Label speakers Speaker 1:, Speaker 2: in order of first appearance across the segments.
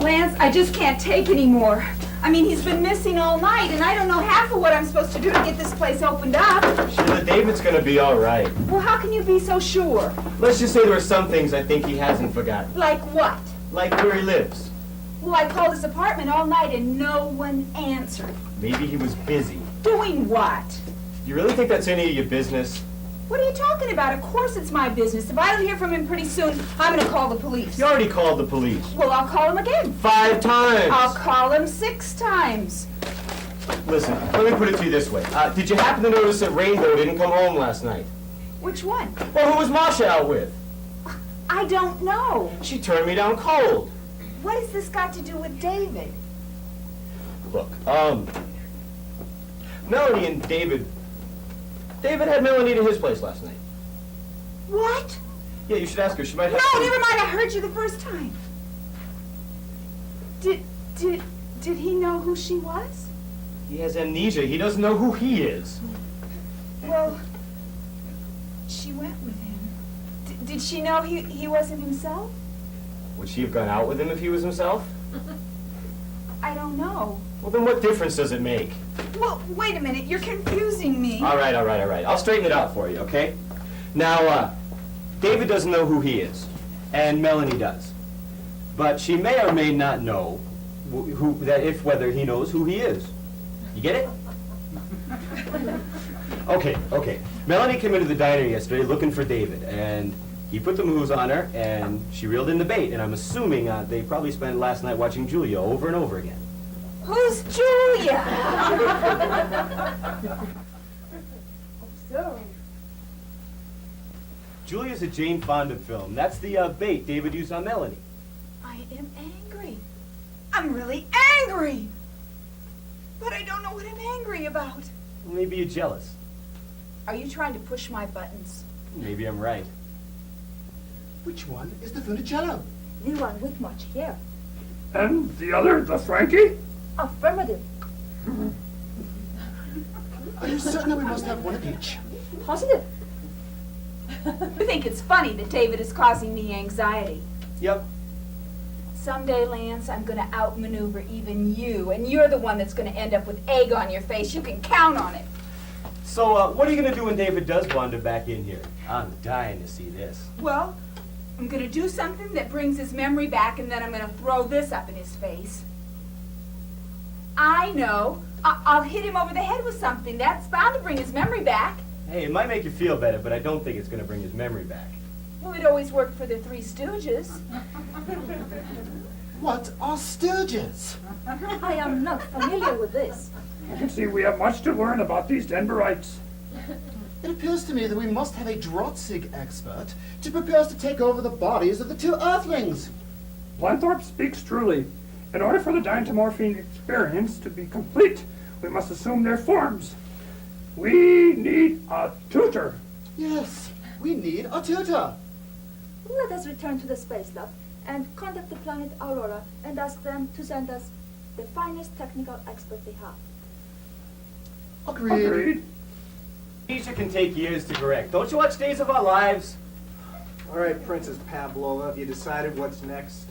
Speaker 1: Lance, I just can't take anymore. I mean, he's been missing all night, and I don't know half of what I'm supposed to do to get this place opened up.
Speaker 2: Sheila, David's gonna be all right.
Speaker 1: Well, how can you be so sure?
Speaker 2: Let's just say there are some things I think he hasn't forgotten.
Speaker 1: Like what?
Speaker 2: Like where he lives.
Speaker 1: Well, I called his apartment all night, and no one answered.
Speaker 2: Maybe he was busy.
Speaker 1: Doing what?
Speaker 2: You really think that's any of your business?
Speaker 1: What are you talking about? Of course it's my business. If I don't hear from him pretty soon, I'm going to call the police.
Speaker 2: You already called the police.
Speaker 1: Well, I'll call him again.
Speaker 2: 5 times.
Speaker 1: I'll call him 6 times.
Speaker 2: Listen, let me put it to you this way. Did you happen to notice that Rainbow didn't come home last night?
Speaker 1: Which one?
Speaker 2: Well, who was Masha out with?
Speaker 1: I don't know.
Speaker 2: She turned me down cold.
Speaker 1: What has this got to do with David?
Speaker 2: Look, Melanie and David had Melanie to his place last night.
Speaker 1: What?
Speaker 2: Yeah, you should ask her. She might have...
Speaker 1: No, never mind. I heard you the first time. Did he know who she was?
Speaker 2: He has amnesia. He doesn't know who he is.
Speaker 1: Well, she went with him. Did she know he wasn't himself?
Speaker 2: Would she have gone out with him if he was himself?
Speaker 1: I don't know.
Speaker 2: Well, then what difference does it make?
Speaker 1: Well, wait a minute. You're confusing me.
Speaker 2: All right. I'll straighten it out for you, okay? Now, David doesn't know who he is, and Melanie does. But she may or may not know whether he knows who he is. You get it? Okay. Melanie came into the diner yesterday looking for David, and he put the moves on her, and she reeled in the bait, and I'm assuming they probably spent last night watching Julia over and over again.
Speaker 1: Who's Julia? So.
Speaker 2: Julia's a Jane Fonda film. That's the bait David used on Melanie.
Speaker 1: I am angry. I'm really angry. But I don't know what I'm angry about.
Speaker 2: Well, maybe you're jealous.
Speaker 1: Are you trying to push my buttons?
Speaker 2: Maybe I'm right.
Speaker 3: Which one is the Funicello?
Speaker 4: The one with much hair.
Speaker 5: And the other, the Frankie?
Speaker 4: Affirmative.
Speaker 3: Are you certain that we must have one of each?
Speaker 4: Positive.
Speaker 1: You think it's funny that David is causing me anxiety.
Speaker 2: Yep.
Speaker 1: Someday, Lance, I'm going to outmaneuver even you, and you're the one that's going to end up with egg on your face. You can count on it.
Speaker 2: So, what are you going to do when David does wander back in here? I'm dying to see this.
Speaker 1: Well, I'm going to do something that brings his memory back, and then I'm going to throw this up in his face. I know. I'll hit him over the head with something. That's bound to bring his memory back.
Speaker 2: Hey, it might make you feel better, but I don't think it's going to bring his memory back.
Speaker 1: Well, it always worked for the Three Stooges.
Speaker 3: What are Sturges?
Speaker 4: I am not familiar with this.
Speaker 5: You can see we have much to learn about these Denverites.
Speaker 3: It appears to me that we must have a Drotzig expert to prepare us to take over the bodies of the 2 Earthlings.
Speaker 5: Planthorpe speaks truly. In order for the Dynamorphine experience to be complete, we must assume their forms. We need a tutor.
Speaker 3: Yes, we need a tutor.
Speaker 4: Let us return to the space lab and contact the planet Aurora and ask them to send us the finest technical expert they have.
Speaker 3: Agreed.
Speaker 2: Amnesia can take years to correct. Don't you watch Days of Our Lives?
Speaker 6: All right, Princess Pavlova, have you decided what's next?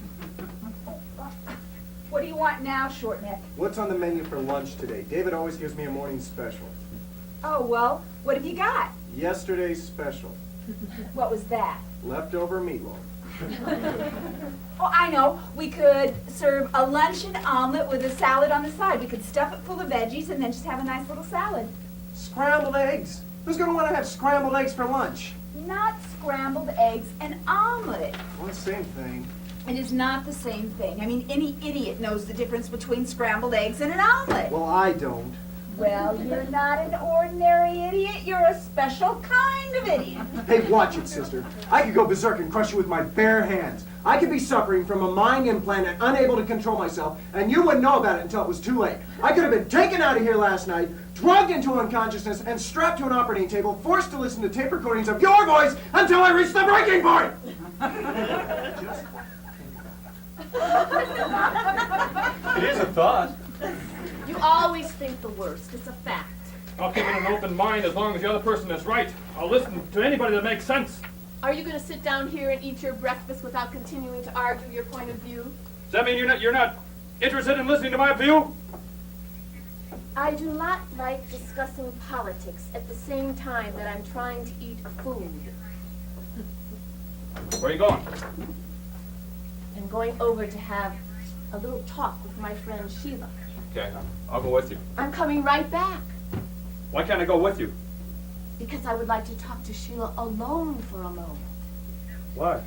Speaker 1: What do you want now, Shortneck?
Speaker 6: What's on the menu for lunch today? David always gives me a morning special.
Speaker 1: Oh, well, what have you got?
Speaker 6: Yesterday's special.
Speaker 1: What was that?
Speaker 6: Leftover meatloaf.
Speaker 1: Oh, I know. We could serve a luncheon omelet with a salad on the side. We could stuff it full of veggies and then just have a nice little salad.
Speaker 6: Scrambled eggs? Who's going to want to have scrambled eggs for lunch?
Speaker 1: Not scrambled eggs, an omelet.
Speaker 6: Well, the same thing.
Speaker 1: It is not the same thing. I mean, any idiot knows the difference between scrambled eggs and an omelet.
Speaker 6: Well, I don't.
Speaker 1: Well, you're not an ordinary idiot. You're a special kind of idiot.
Speaker 6: Hey, watch it, sister. I could go berserk and crush you with my bare hands. I could be suffering from a mind implant and unable to control myself, and you wouldn't know about it until it was too late. I could have been taken out of here last night, drugged into unconsciousness, and strapped to an operating table, forced to listen to tape recordings of your voice until I reached the breaking point!
Speaker 2: It is a thought.
Speaker 7: You always think the worst. It's a fact.
Speaker 8: I'll keep it an open mind as long as the other person is right. I'll listen to anybody that makes sense.
Speaker 7: Are you going to sit down here and eat your breakfast without continuing to argue your point of view?
Speaker 8: Does that mean you're not interested in listening to my view?
Speaker 7: I do not like discussing politics at the same time that I'm trying to eat food.
Speaker 8: Where are you going?
Speaker 7: I'm going over to have a little talk with my friend Sheila.
Speaker 8: Okay, I'll go with you.
Speaker 7: I'm coming right back
Speaker 8: Why can't I go with you?
Speaker 7: because I would like to talk to Sheila alone for a moment,
Speaker 8: Why?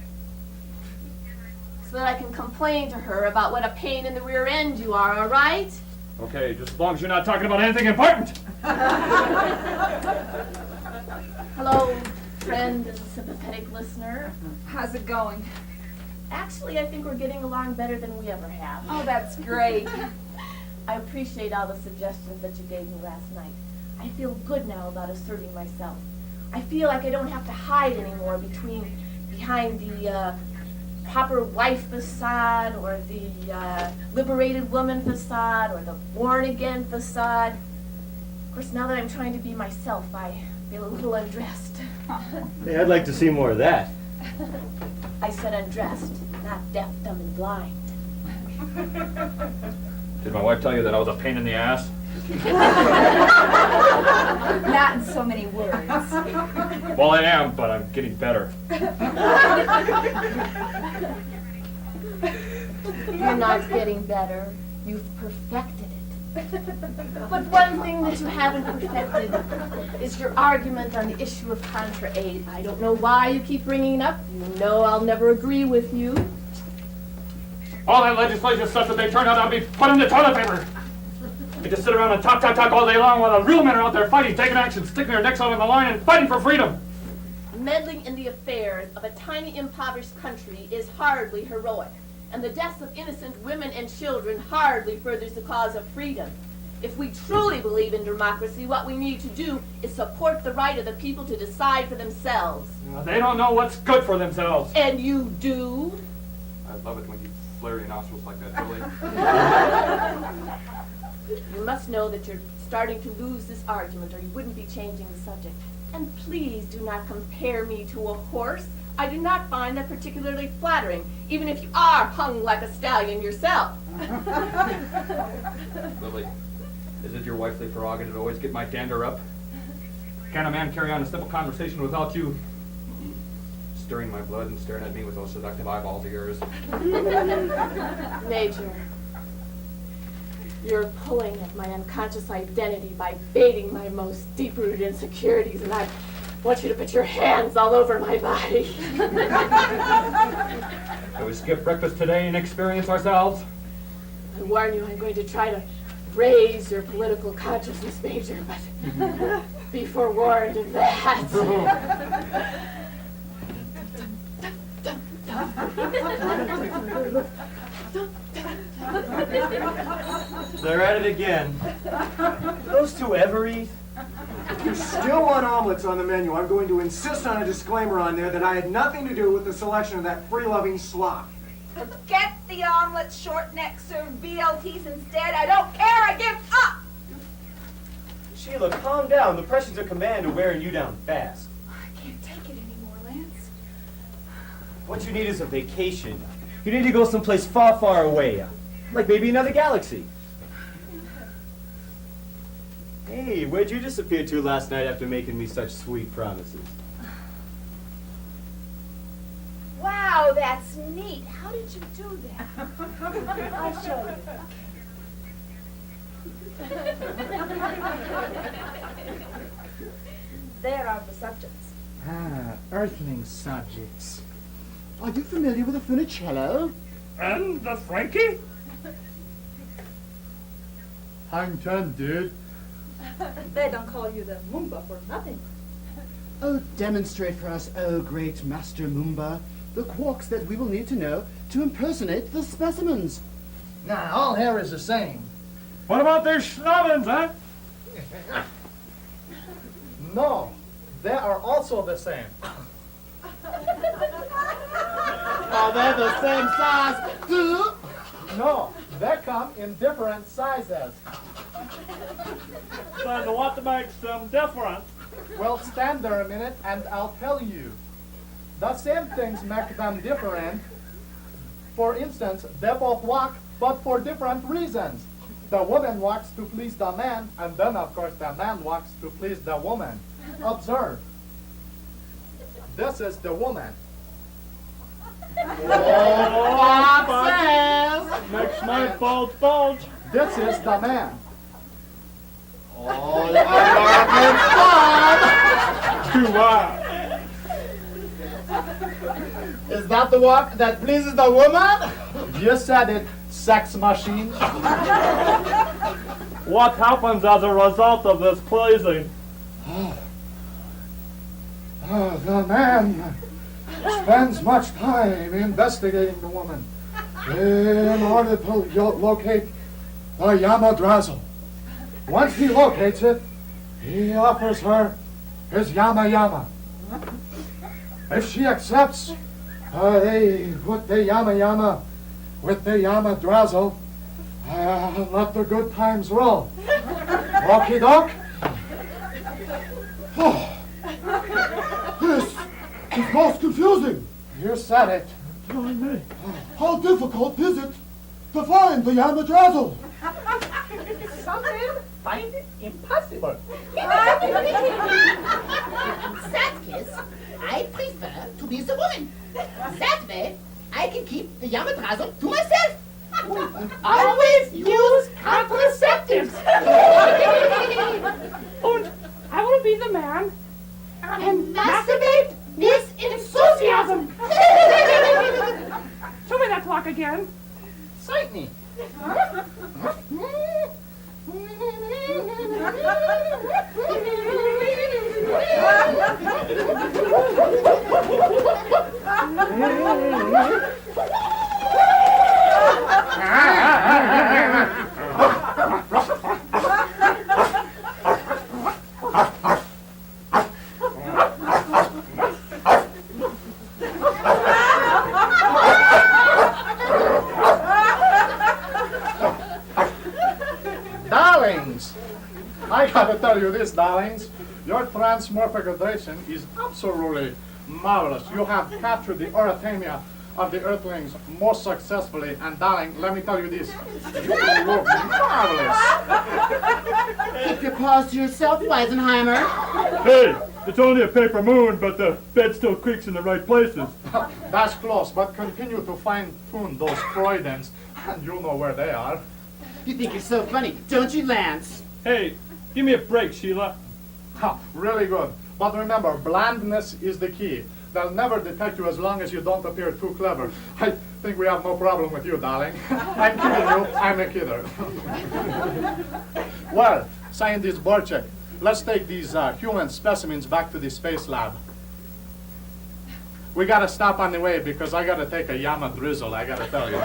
Speaker 7: so that I can complain to her about what a pain in the rear end you are, all right?
Speaker 8: Okay, just as long as you're not talking about anything important.
Speaker 7: Hello, friend and sympathetic listener.
Speaker 1: How's it going?
Speaker 7: Actually, I think we're getting along better than we ever have.
Speaker 1: Oh, that's great.
Speaker 7: I appreciate all the suggestions that you gave me last night. I feel good now about asserting myself. I feel like I don't have to hide anymore behind the proper wife facade, or the liberated woman facade, or the born again facade. Of course, now that I'm trying to be myself, I feel a little undressed.
Speaker 2: Hey, I'd like to see more of that.
Speaker 7: I said undressed, not deaf, dumb, and blind.
Speaker 8: Did my wife tell you that I was a pain in the ass?
Speaker 1: Not in so many words.
Speaker 8: Well, I am, but I'm getting better.
Speaker 7: You're not getting better. You've perfected it. But one thing that you haven't perfected is your argument on the issue of contra aid. I don't know why you keep bringing it up. You know I'll never agree with you.
Speaker 8: All that legislation is such that they turn out to be put in the toilet paper. They just sit around and talk all day long while the real men are out there fighting, taking action, sticking their necks out on the line, and fighting for freedom.
Speaker 7: Meddling in the affairs of a tiny, impoverished country is hardly heroic, and the deaths of innocent women and children hardly furthers the cause of freedom. If we truly believe in democracy, what we need to do is support the right of the people to decide for themselves.
Speaker 8: They don't know what's good for themselves.
Speaker 7: And you do?
Speaker 8: I love it when you flare your nostrils like that, Billy.
Speaker 7: You must know that you're starting to lose this argument, or you wouldn't be changing the subject. And please do not compare me to a horse. I do not find that particularly flattering, even if you are hung like a stallion yourself.
Speaker 8: Lily, is it your wifely prerogative to always get my dander up? Can a man carry on a simple conversation without you stirring my blood and staring at me with those seductive eyeballs of yours?
Speaker 7: Major, you're pulling at my unconscious identity by baiting my most deep-rooted insecurities, and I want you to put your hands all over my body.
Speaker 8: Shall we skip breakfast today and experience ourselves?
Speaker 7: I warn you, I'm going to try to raise your political consciousness, Major, but be forewarned of that.
Speaker 2: They're at it again. Those two ever eat?
Speaker 6: If you still want omelets on the menu, I'm going to insist on a disclaimer on there that I had nothing to do with the selection of that free-loving slop.
Speaker 1: Forget the omelets, short neck, serve BLTs instead. I don't care. I give up.
Speaker 2: Sheila, calm down. The pressures of command are wearing you down fast.
Speaker 1: I can't take it anymore, Lance.
Speaker 2: What you need is a vacation. You need to go someplace far, far away. Like maybe another galaxy. Hey, where'd you disappear to last night after making me such sweet promises?
Speaker 1: Wow, that's neat. How did you do that?
Speaker 4: I'll show you. There are the subjects.
Speaker 3: Ah, earthling subjects. Are you familiar with the funicello?
Speaker 5: And the Frankie?
Speaker 3: Hang ten, dude.
Speaker 4: They don't call you the Moomba for nothing.
Speaker 3: Oh, demonstrate for us, oh great Master Moomba, the quarks that we will need to know to impersonate the specimens.
Speaker 9: Nah, all hair is the same.
Speaker 8: What about their schnobbins, huh?
Speaker 9: No, they are also the same.
Speaker 3: Are they the same size too?
Speaker 9: No, they come in different sizes.
Speaker 8: Then what makes them different?
Speaker 9: Well, stand there a minute and I'll tell you. The same things make them different. For instance, they both walk, but for different reasons. The woman walks to please the man, and then, of course, the man walks to please the woman. Observe. This is the woman.
Speaker 10: Makes my fault bulge.
Speaker 9: This is the man.
Speaker 10: Is that the walk that pleases the woman?
Speaker 9: You said it, sex machine.
Speaker 10: What happens as a result of this pleasing?
Speaker 9: The man spends much time investigating the woman in order to locate the Yamadrazzle. Once he locates it, he offers her his Yama. If she accepts, they put the Yama with the Yamadrazzle and let the good times roll. Okie doke? This is most confusing. You said it. How difficult is it to find the Yamadrazzle?
Speaker 10: Some men find it impossible.
Speaker 11: That case, I prefer to be the woman. That way, I can keep the Yamadrazzle to myself.
Speaker 10: Always use contraceptives.
Speaker 5: And I will be the man.
Speaker 11: And masturbate with enthusiasm.
Speaker 5: Show me that clock again.
Speaker 10: Certainly.
Speaker 9: Darlings, I gotta tell you this, darlings. Your transmorphication is absolutely marvelous. You have captured the eurythemia of the Earthlings most successfully, and darling, let me tell you this, you look marvelous.
Speaker 11: Keep your paws to yourself, Weisenheimer.
Speaker 10: Hey, it's only a paper moon, but the bed still creaks in the right places.
Speaker 9: That's close, but continue to fine-tune those Freudens, and you'll know where they are.
Speaker 11: You think you're so funny, don't you, Lance?
Speaker 10: Hey, give me a break, Sheila.
Speaker 9: Ha, really good. But remember, blandness is the key. They'll never detect you as long as you don't appear too clever. I think we have no problem with you, darling. I'm kidding you. I'm a kidder. Well, scientist Borchek, let's take these human specimens back to the space lab. We gotta stop on the way because I gotta take a Yama drizzle, I gotta tell you.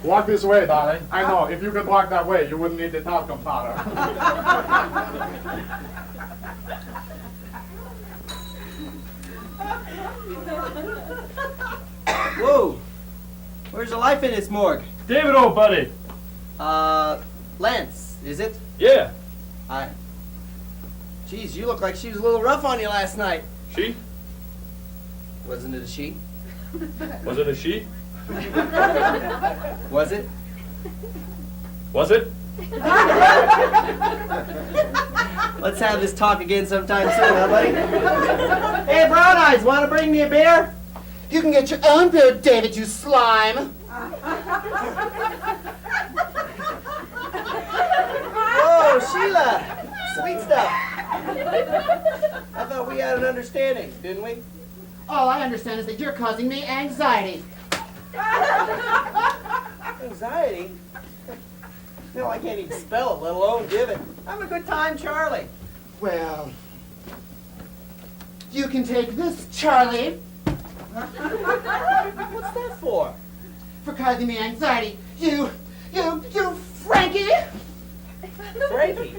Speaker 9: Walk this way, darling. I know, if you could walk that way, you wouldn't need the talcum powder.
Speaker 12: Whoa! Where's the life in this morgue?
Speaker 10: David, old buddy.
Speaker 12: Lance, is it?
Speaker 10: Yeah.
Speaker 12: Geez, you look like she was a little rough on you last night.
Speaker 10: She?
Speaker 12: Wasn't it a she?
Speaker 10: Was it a she?
Speaker 12: Was it?
Speaker 10: Was it?
Speaker 12: Let's have this talk again sometime soon, huh, buddy? Hey, Brown Eyes, want to bring me a beer?
Speaker 11: You can get your own beer, David, you slime.
Speaker 12: Whoa, Sheila! Sweet stuff. I thought we had an understanding, didn't we?
Speaker 11: All I understand is that you're causing me anxiety.
Speaker 12: Anxiety? No, I can't even spell it, let alone give it. Have a good time, Charlie.
Speaker 11: Well, you can take this, Charlie,
Speaker 12: What's that for?
Speaker 11: for causing me anxiety. You Frankie!
Speaker 12: Frankie?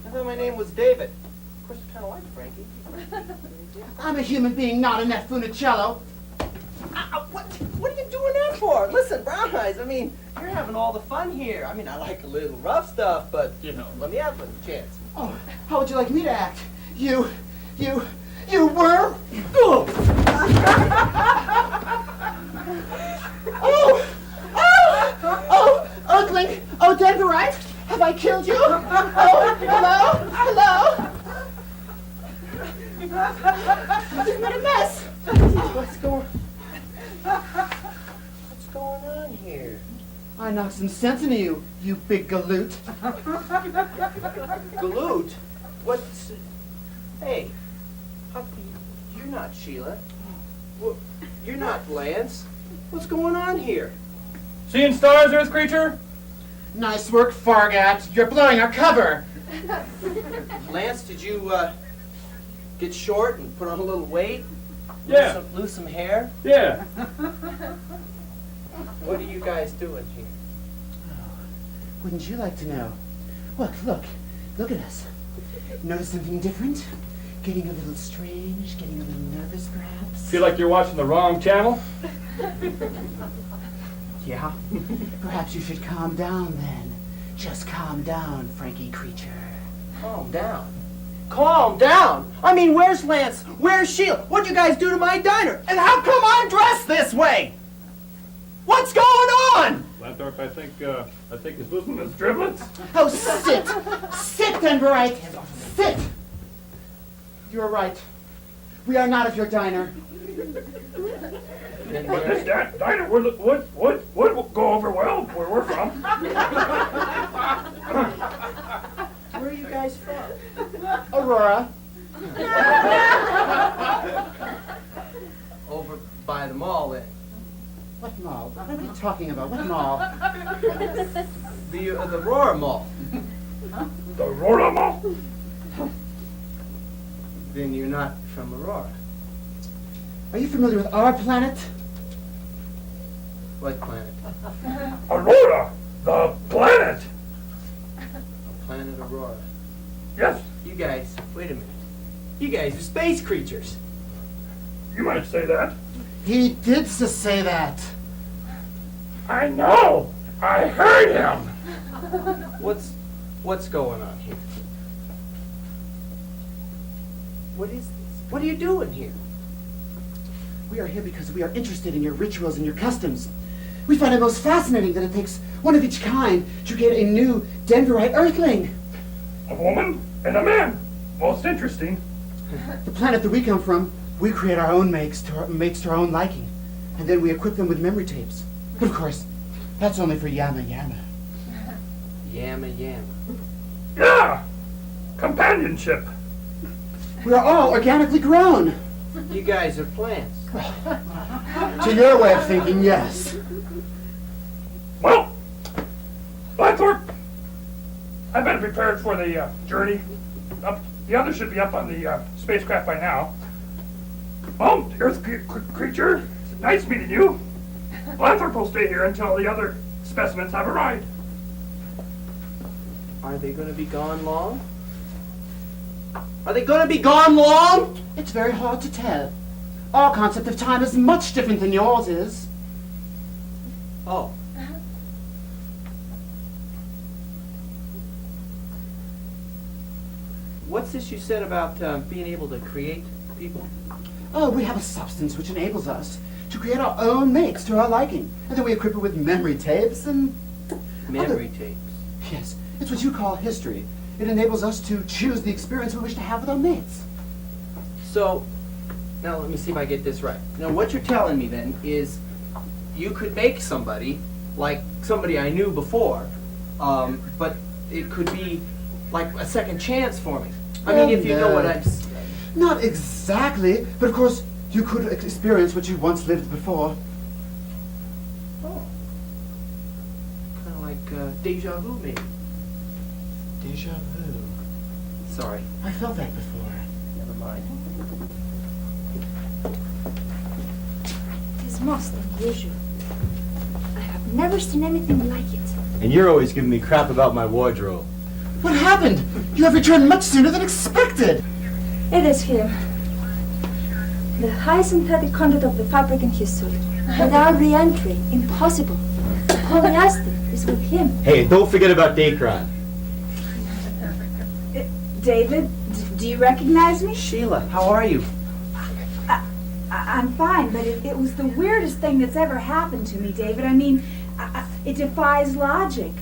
Speaker 12: I thought my name was David. Of course, I kind of like Frankie.
Speaker 11: I'm a human being, not a net funicello.
Speaker 12: What are you doing that for? Listen, Brown Eyes, I mean, you're having all the fun here. I mean, I like a little rough stuff, but, you know, let me have a chance.
Speaker 11: Oh, how would you like me to act? You worm? Ugh. Hello, Denverite. Have I killed you? Oh, hello? Isn't that a mess?
Speaker 12: What's going on here?
Speaker 3: I knocked some sense into you, you big galoot.
Speaker 12: Galoot? What's... Hey, you're not Sheila. Well, you're not Lance. What's going on here?
Speaker 8: Seeing stars, Earth creature?
Speaker 3: Nice work, Fargat. You're blowing our cover.
Speaker 12: Lance, did you get short and put on a little weight?
Speaker 8: Yeah.
Speaker 12: Lose some hair?
Speaker 8: Yeah.
Speaker 12: What are you guys doing here?
Speaker 3: Wouldn't you like to know? Look at us. Notice something different? Getting a little strange, getting a little nervous perhaps?
Speaker 8: Feel like you're watching the wrong channel?
Speaker 3: Yeah? Perhaps you should calm down then. Just calm down, Frankie creature.
Speaker 12: Calm down. Calm down! I mean, where's Lance? Where's Sheila? What'd you guys do to my diner? And how come I'm dressed this way? What's going on?
Speaker 8: Lanthorpe, I think he's losing his driblets.
Speaker 3: Oh, sit! Sit, Denverite! Sit! You are right. We are not of your diner.
Speaker 8: But this diner would go over well where we're from.
Speaker 12: Where are you guys from?
Speaker 3: Aurora.
Speaker 12: Over by the mall, then.
Speaker 3: What mall? What are you talking about? What mall?
Speaker 12: The Aurora Mall.
Speaker 8: The Aurora Mall?
Speaker 12: Then you're not from Aurora.
Speaker 3: Are you familiar with our planet?
Speaker 12: What planet?
Speaker 8: Aurora, the planet.
Speaker 12: Planet Aurora.
Speaker 8: Yes,
Speaker 12: You guys, wait a minute. You guys are space creatures.
Speaker 8: you might say that.
Speaker 3: He did say that.
Speaker 8: I know. I heard him.
Speaker 12: What's going on here? What is this? What are you doing here?
Speaker 3: We are here because we are interested in your rituals and your customs. We find it most fascinating that it takes one of each kind to create a new Denverite Earthling.
Speaker 8: A woman and a man. Most interesting.
Speaker 3: The planet that we come from, we create our own makes to our own liking. And then we equip them with memory tapes. But of course, that's only for Yama Yama.
Speaker 12: Yama Yama.
Speaker 8: Yeah. Companionship.
Speaker 3: We are all organically grown.
Speaker 12: You guys are plants.
Speaker 3: To your way of thinking, yes.
Speaker 8: Well, Lanthorpe, I better be prepared for the journey. The others should be up on the spacecraft by now. Well, Earth creature, nice meeting you. Lanthorpe will stay here until the other specimens have arrived.
Speaker 12: Are they going to be gone long? Are they going to be gone long?
Speaker 3: It's very hard to tell. Our concept of time is much different than yours is.
Speaker 12: Oh. What's this you said about being able to create people?
Speaker 3: Oh, we have a substance which enables us to create our own mates to our liking. And then we equip it with memory tapes and...
Speaker 12: Memory tapes.
Speaker 3: Yes, it's what you call history. It enables us to choose the experience we wish to have with our mates.
Speaker 12: So, now let me see if I get this right. Now what you're telling me then is you could make somebody like somebody I knew before, but it could be like a second chance for me. I mean, if you know what I'm...
Speaker 3: Not exactly, but of course you could experience what you once lived before.
Speaker 12: Oh. Kind of like deja vu, maybe.
Speaker 3: Deja vu.
Speaker 12: Sorry.
Speaker 3: I felt that before.
Speaker 12: Never mind.
Speaker 4: It is most unusual. I have never seen anything like it.
Speaker 2: And you're always giving me crap about my wardrobe.
Speaker 3: What happened? You have returned much sooner than expected.
Speaker 4: It is him. The high synthetic content of the fabric in history. Without re-entry, impossible. Polyester is with him.
Speaker 2: Hey, don't forget about Dacron.
Speaker 1: David, do you recognize me?
Speaker 12: Sheila, how are you?
Speaker 1: I'm fine, but it was the weirdest thing that's ever happened to me, David. I mean, it defies logic.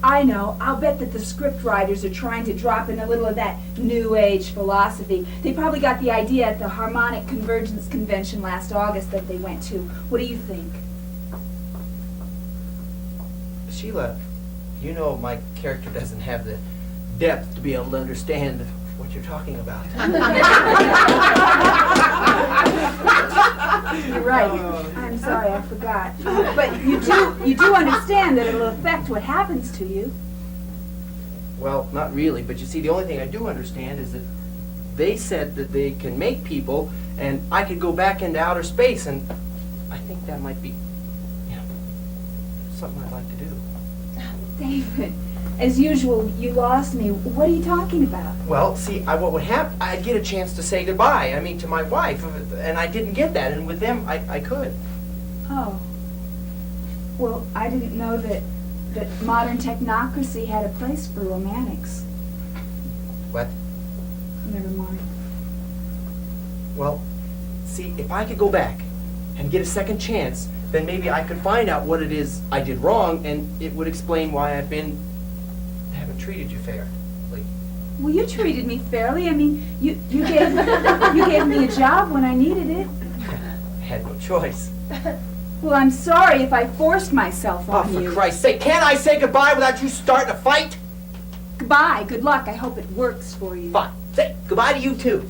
Speaker 1: I know. I'll bet that the script writers are trying to drop in a little of that New Age philosophy. They probably got the idea at the Harmonic Convergence Convention last August that they went to. What do you think?
Speaker 12: Sheila, you know my character doesn't have the depth to be able to understand what you're talking about.
Speaker 1: You're right. I'm sorry, I forgot. But you do understand that it'll affect what happens to you.
Speaker 12: Well, not really, but you see, the only thing I do understand is that they said that they can make people, and I could go back into outer space, and I think that might be, something I'd like to do.
Speaker 1: David, as usual, you lost me. What are you talking about?
Speaker 12: Well, see, what would happen, I'd get a chance to say goodbye, to my wife, and I didn't get that, and with them, I could.
Speaker 1: Oh. Well, I didn't know that modern technocracy had a place for romantics.
Speaker 12: What?
Speaker 1: Never mind.
Speaker 12: Well, see, if I could go back and get a second chance, then maybe I could find out what it is I did wrong, and it would explain why haven't treated you fairly.
Speaker 1: Well, you treated me fairly. I mean, you gave me a job when I needed it.
Speaker 12: I had no choice.
Speaker 1: Well, I'm sorry if I forced myself on
Speaker 12: For
Speaker 1: you.
Speaker 12: Christ's sake, can't I say goodbye without you starting a fight?
Speaker 1: Goodbye. Good luck. I hope it works for you.
Speaker 12: Fine. Say goodbye to you, too.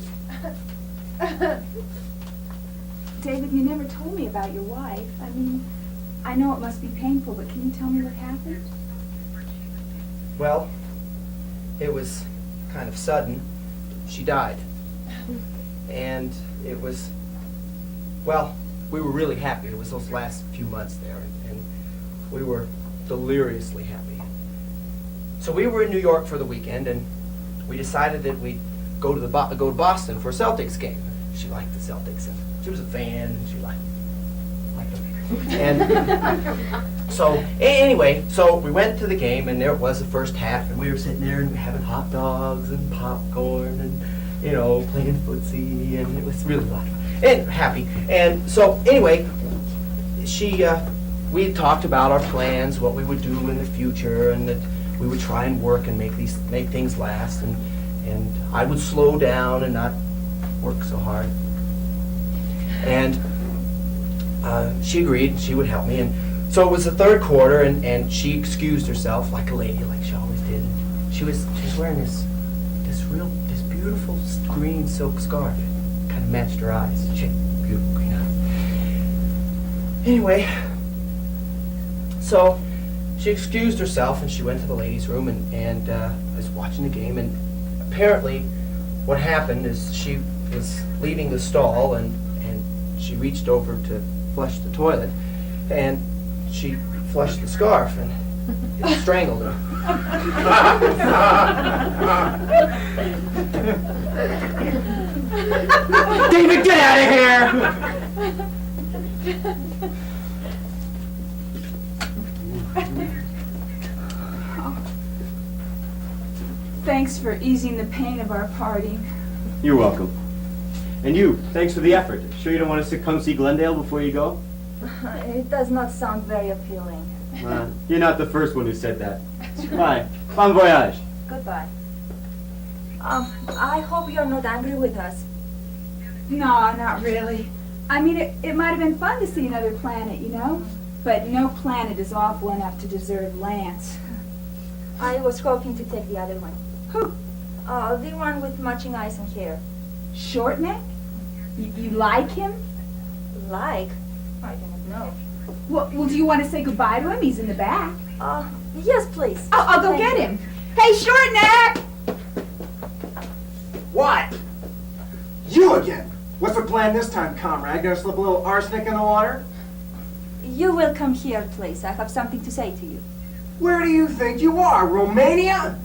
Speaker 1: David, you never told me about your wife. I mean, I know it must be painful, but can you tell me what happened?
Speaker 12: Well, it was kind of sudden. She died. And it was, well, we were really happy. It was those last few months there, and we were deliriously happy. So we were in New York for the weekend, and we decided that we'd go to Boston for a Celtics game. She liked the Celtics, and she was a fan, and she liked them. And so anyway, so we went to the game, and there it was the first half, and we were sitting there and having hot dogs and popcorn and, playing footsie, and it was really fun and happy. And so anyway, we had talked about our plans, what we would do in the future, and that we would try and work and make things last, and I would slow down and not work so hard. And she agreed she would help me, and so it was the third quarter, and she excused herself like a lady, like she always did. And she was wearing this beautiful green silk scarf. It kind of matched her eyes. She had beautiful green eyes. Anyway, so she excused herself, and she went to the ladies' room, and I was watching the game, and apparently what happened is she was leaving the stall, and she reached over to flush the toilet, and she flushed the scarf, and it strangled her.
Speaker 2: David, get out of here!
Speaker 1: Thanks for easing the pain of our party.
Speaker 2: You're welcome. And you, thanks for the effort. Sure you don't want us to come see Glendale before you go?
Speaker 4: It does not sound very appealing.
Speaker 2: You're not the first one who said that. Bye. Bon voyage.
Speaker 4: Goodbye. I hope you're not angry with us.
Speaker 1: No, not really. I mean, it might have been fun to see another planet, But no planet is awful enough to deserve Lance.
Speaker 4: I was hoping to take the other one.
Speaker 1: Who?
Speaker 4: The one with matching eyes and hair.
Speaker 1: Short neck? You like him?
Speaker 4: Like? I don't know.
Speaker 1: Well, do you want to say goodbye to him? He's in the back.
Speaker 4: Yes, please.
Speaker 1: I'll go get him. Hey, Short neck!
Speaker 6: What? You again? What's the plan this time, comrade? Gonna slip a little arsenic in the water?
Speaker 4: You will come here, please. I have something to say to you.
Speaker 6: Where do you think you are, Romania?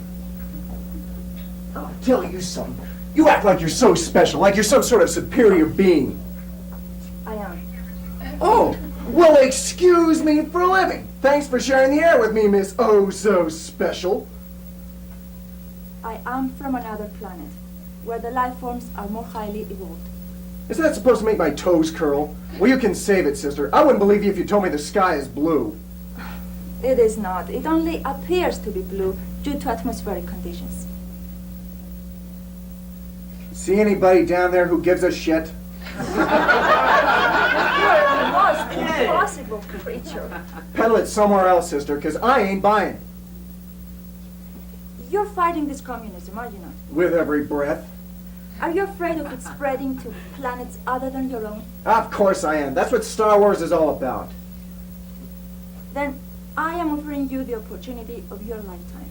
Speaker 6: I'll tell you something. You act like you're so special, like you're some sort of superior being.
Speaker 4: I am.
Speaker 6: Oh, well, excuse me for a living. Thanks for sharing the air with me, Miss Oh So Special.
Speaker 4: I am from another planet, where the life forms are more highly evolved.
Speaker 6: Is that supposed to make my toes curl? Well, you can save it, sister. I wouldn't believe you if you told me the sky is blue.
Speaker 4: It is not. It only appears to be blue due to atmospheric conditions.
Speaker 6: See anybody down there who gives a shit?
Speaker 4: You're the most impossible creature.
Speaker 6: Peddle it somewhere else, sister, because I ain't buying it.
Speaker 4: You're fighting this communism, are you not?
Speaker 6: With every breath.
Speaker 4: Are you afraid of it spreading to planets other than your own?
Speaker 6: Of course I am. That's what Star Wars is all about.
Speaker 4: Then I am offering you the opportunity of your lifetime.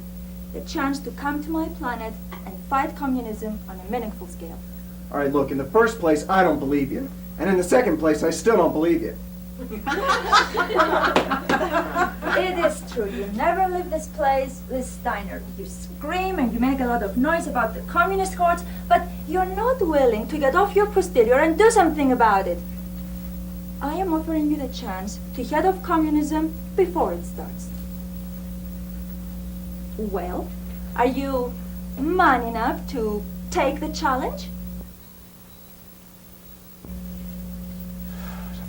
Speaker 4: The chance to come to my planet and fight communism on a meaningful scale.
Speaker 6: All right, look, in the first place, I don't believe you. And in the second place, I still don't believe you.
Speaker 4: It is true. You never leave this place, this diner. You scream and you make a lot of noise about the communist hordes, but you're not willing to get off your posterior and do something about it. I am offering you the chance to head off communism before it starts. Well, are you man enough to take the challenge?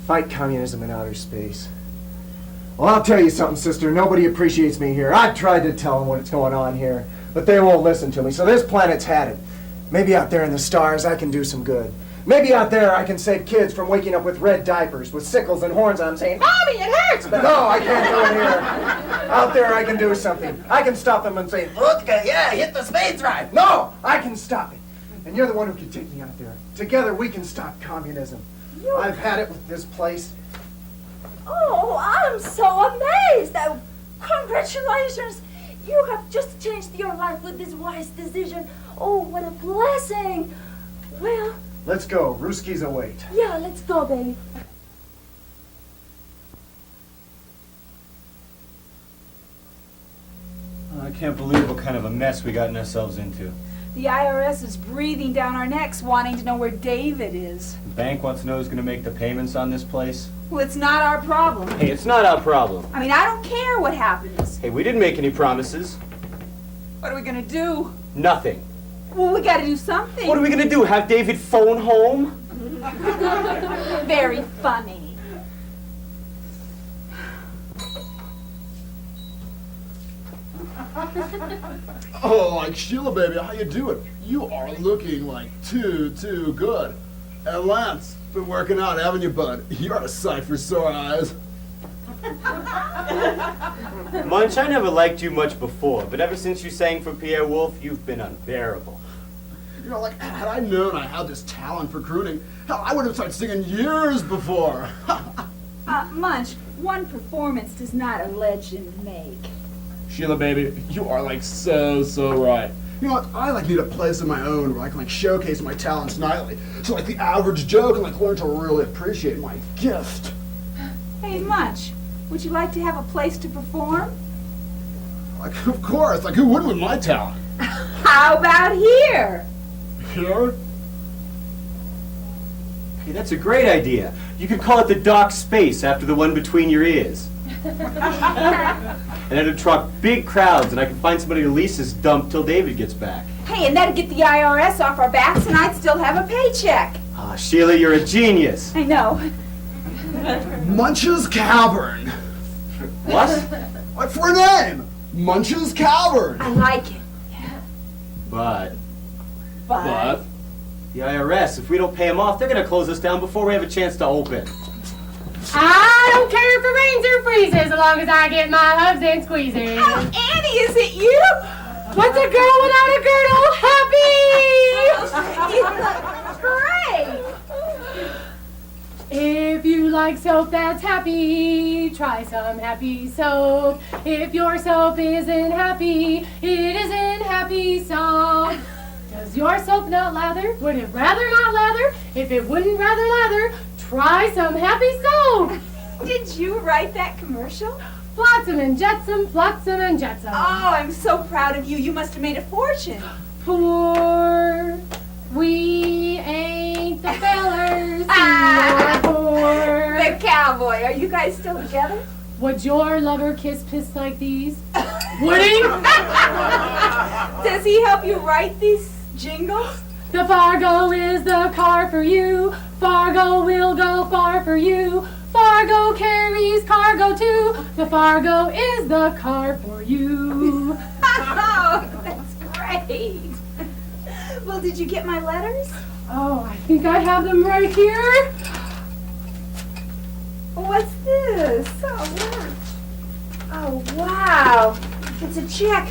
Speaker 6: Fight communism in outer space. Well, I'll tell you something, sister. Nobody appreciates me here. I've tried to tell them what's going on here, but they won't listen to me. So this planet's had it. Maybe out there in the stars I can do some good. Maybe out there I can save kids from waking up with red diapers, with sickles and horns on them saying, "Mommy, it hurts!" But no, I can't do it here. Out there I can do something. I can stop them and say, "Vodka, yeah, hit the spades right." No, I can stop it. And you're the one who can take me out there. Together we can stop communism. I've had it with this place.
Speaker 4: Oh, I'm so amazed! Oh, congratulations! You have just changed your life with this wise decision. Oh, what a blessing! Well,
Speaker 6: Let's go. Ruski's await.
Speaker 4: yeah, let's go, baby.
Speaker 2: I can't believe what kind of a mess we gotten ourselves into.
Speaker 1: The IRS is breathing down our necks wanting to know where David is.
Speaker 2: The bank wants to know who's going to make the payments on this place.
Speaker 1: Well, it's not our problem.
Speaker 2: Hey, it's not our problem.
Speaker 1: I mean, I don't care what happens.
Speaker 2: Hey, we didn't make any promises.
Speaker 1: What are we gonna do?
Speaker 2: Nothing.
Speaker 1: Well, we gotta do something.
Speaker 2: What are we going to do? Have David phone home?
Speaker 1: Very funny.
Speaker 9: Oh, like Sheila, baby, how you doing? You are looking like too good. And Lance, been working out, haven't you, bud? You're a sight for sore eyes.
Speaker 2: Munch, I never liked you much before, but ever since you sang for Pierre Wolf, you've been unbearable.
Speaker 9: You know, like, had I known I had this talent for crooning, hell, I would have started singing years before.
Speaker 1: Munch, one performance does not a legend make.
Speaker 9: Sheila, baby, you are like so right. You know what? I like need a place of my own where I can like showcase my talents nightly. So like the average Joe can like learn to really appreciate my gift.
Speaker 1: Hey, Munch, would you like to have a place to perform?
Speaker 9: Like, of course, like who wouldn't with my talent?
Speaker 1: How about here?
Speaker 9: Here?
Speaker 2: Hey, that's a great idea. You could call it the dark space after the one between your ears. And it'd attract big crowds, and I can find somebody to lease this dump till David gets back.
Speaker 1: Hey, and that'd get the IRS off our backs, and I'd still have a paycheck.
Speaker 2: Ah, Sheila, you're a genius.
Speaker 1: I know.
Speaker 9: Munch's Cavern.
Speaker 2: What?
Speaker 9: What for a name? Munch's Cavern.
Speaker 1: I like it.
Speaker 2: But
Speaker 1: But
Speaker 2: the IRS, if we don't pay them off, they're going to close us down before we have a chance to open.
Speaker 13: I don't care if it rains or freezes, as long as I get my hugs and squeezes.
Speaker 1: Oh, Annie, is it you?
Speaker 13: What's a girl without a girdle? Happy!
Speaker 1: You look great.
Speaker 13: If you like soap that's happy, try some happy soap. If your soap isn't happy, it isn't happy soap. Does your soap not lather? Would it rather not lather? If it wouldn't rather lather, try some happy soap.
Speaker 1: Did you write that commercial?
Speaker 13: Flotsam and jetsam, flotsam and jetsam.
Speaker 1: Oh, I'm so proud of you. You must have made a fortune.
Speaker 13: Poor, we ain't the fellers who are poor.
Speaker 1: The cowboy. Are you guys still together?
Speaker 13: Would your lover kiss piss like these? Would he?
Speaker 1: Does he help you write these jingles?
Speaker 13: The Fargo is the car for you. Fargo will go far for you. Fargo Fargo carries cargo too. The Fargo is the car for you.
Speaker 1: Oh, that's great. Well, did you get my letters?
Speaker 13: Oh, I think I have them right here.
Speaker 1: What's this? Oh, wow. It's a check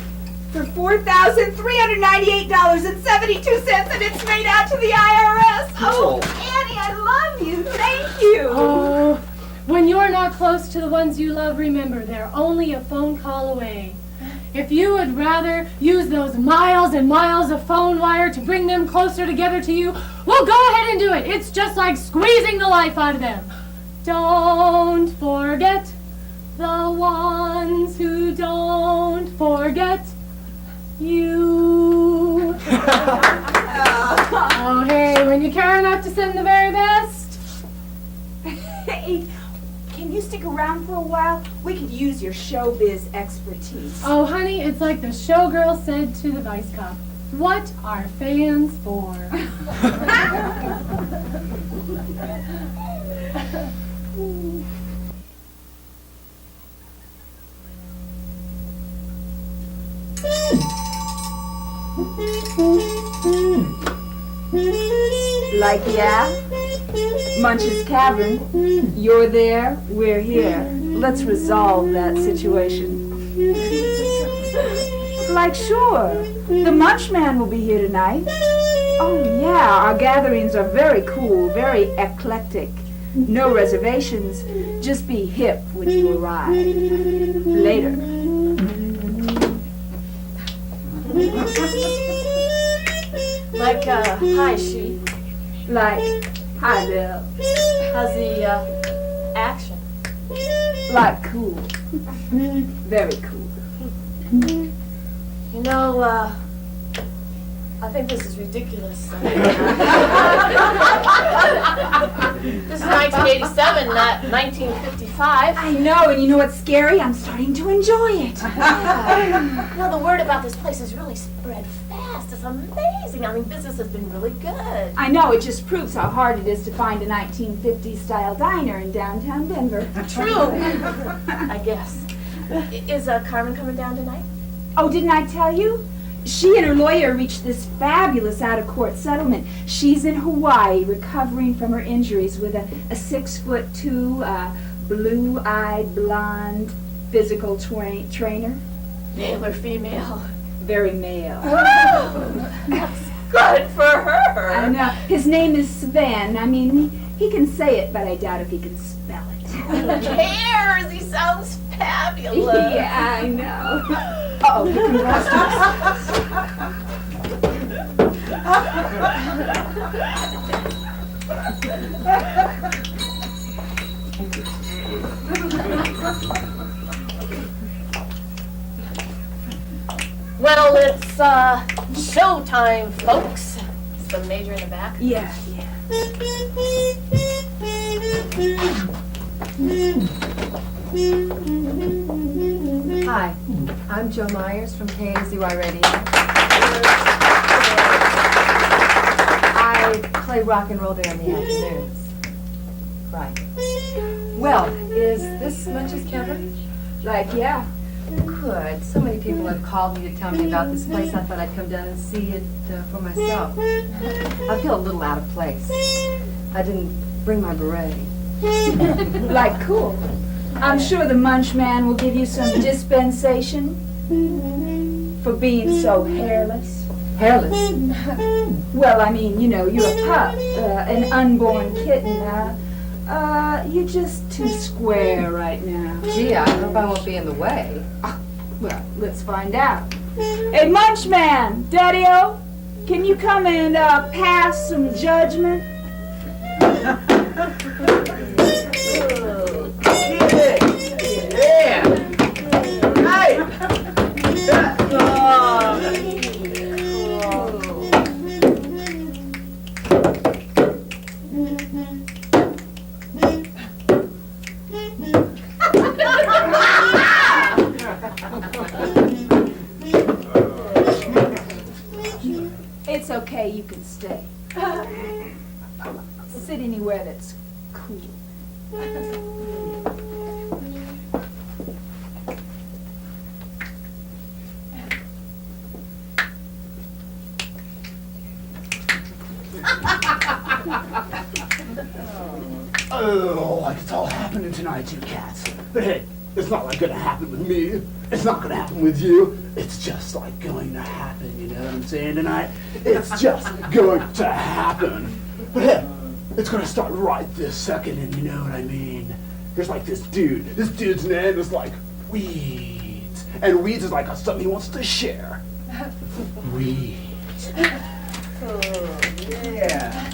Speaker 1: for $4,398.72, and it's made out to the IRS. Oh, Annie, I love you. Thank you.
Speaker 13: Oh, when you're not close to the ones you love, remember, they're only a phone call away. If you would rather use those miles and miles of phone wire to bring them closer together to you, well, go ahead and do it. It's just like squeezing the life out of them. Don't forget the ones who don't forget you. Oh, hey, when you care enough to send the very best.
Speaker 1: Hey, can you stick around for a while? We could use your showbiz expertise.
Speaker 13: Oh, honey, it's like the showgirl said to the vice cop. What are fans for?
Speaker 1: Like, yeah? Munch's Cavern. You're there, we're here. Let's resolve that situation. Like, sure. The Munch Man will be here tonight. Oh, yeah, our gatherings are very cool, very eclectic. No reservations. Just be hip when you arrive. Later.
Speaker 7: Like, hi, she.
Speaker 1: Like, hi, Bill.
Speaker 7: How's the, action?
Speaker 1: Like, cool. Very cool.
Speaker 7: You know, I think this is ridiculous. This is 1987, not 1955.
Speaker 1: I know, and you know what's scary? I'm starting to enjoy it.
Speaker 7: You know, the word about this place has really spread fast. It's amazing. I mean, business has been really good.
Speaker 1: I know, it just proves how hard it is to find a 1950s style diner in downtown Denver.
Speaker 7: True, I guess. Is Carmen coming down tonight?
Speaker 1: Oh, didn't I tell you? She and her lawyer reached this fabulous out-of-court settlement. She's in Hawaii recovering from her injuries with a 6'2", blue-eyed, blonde physical trainer.
Speaker 7: Male or female?
Speaker 1: Very male.
Speaker 7: That's good for her.
Speaker 1: I know. His name is Sven. I mean, he can say it, but I doubt if he can spell it.
Speaker 7: Who cares? He sounds fabulous.
Speaker 1: Yeah, I know. Uh-oh, here come the
Speaker 7: Well, it's showtime, folks. Is the major in the back?
Speaker 1: Yeah.
Speaker 14: Hi, I'm Jo Myers from KAZY Radio. I play rock and roll there in the afternoons. Right. Well, is this Munch's Cavern?
Speaker 1: Like, yeah.
Speaker 14: Good. So many people have called me to tell me about this place. I thought I'd come down and see it for myself. I feel a little out of place. I didn't bring my beret.
Speaker 1: Like, cool. I'm sure the Munch Man will give you some dispensation for being so hairless.
Speaker 14: Hairless?
Speaker 1: Well, I mean, you know, you're a pup, an unborn kitten. You're just too square right now.
Speaker 14: Gee, I hope I won't be in the way.
Speaker 1: Well, let's find out. Hey, Munch Man, Daddy-O, can you come and pass some judgment? It's okay, you can stay. Sit anywhere that's cool.
Speaker 3: Oh, like it's all happening tonight, you cats. But hey, it's not like gonna happen with me. It's not gonna happen with you. It's just like going to happen, you know what I'm saying tonight? It's just going to happen. But hey, it's gonna start right this second, and you know what I mean? There's like this dude. This dude's name is like Weeds. And Weeds is like something he wants to share. Weeds.
Speaker 11: Oh, yeah.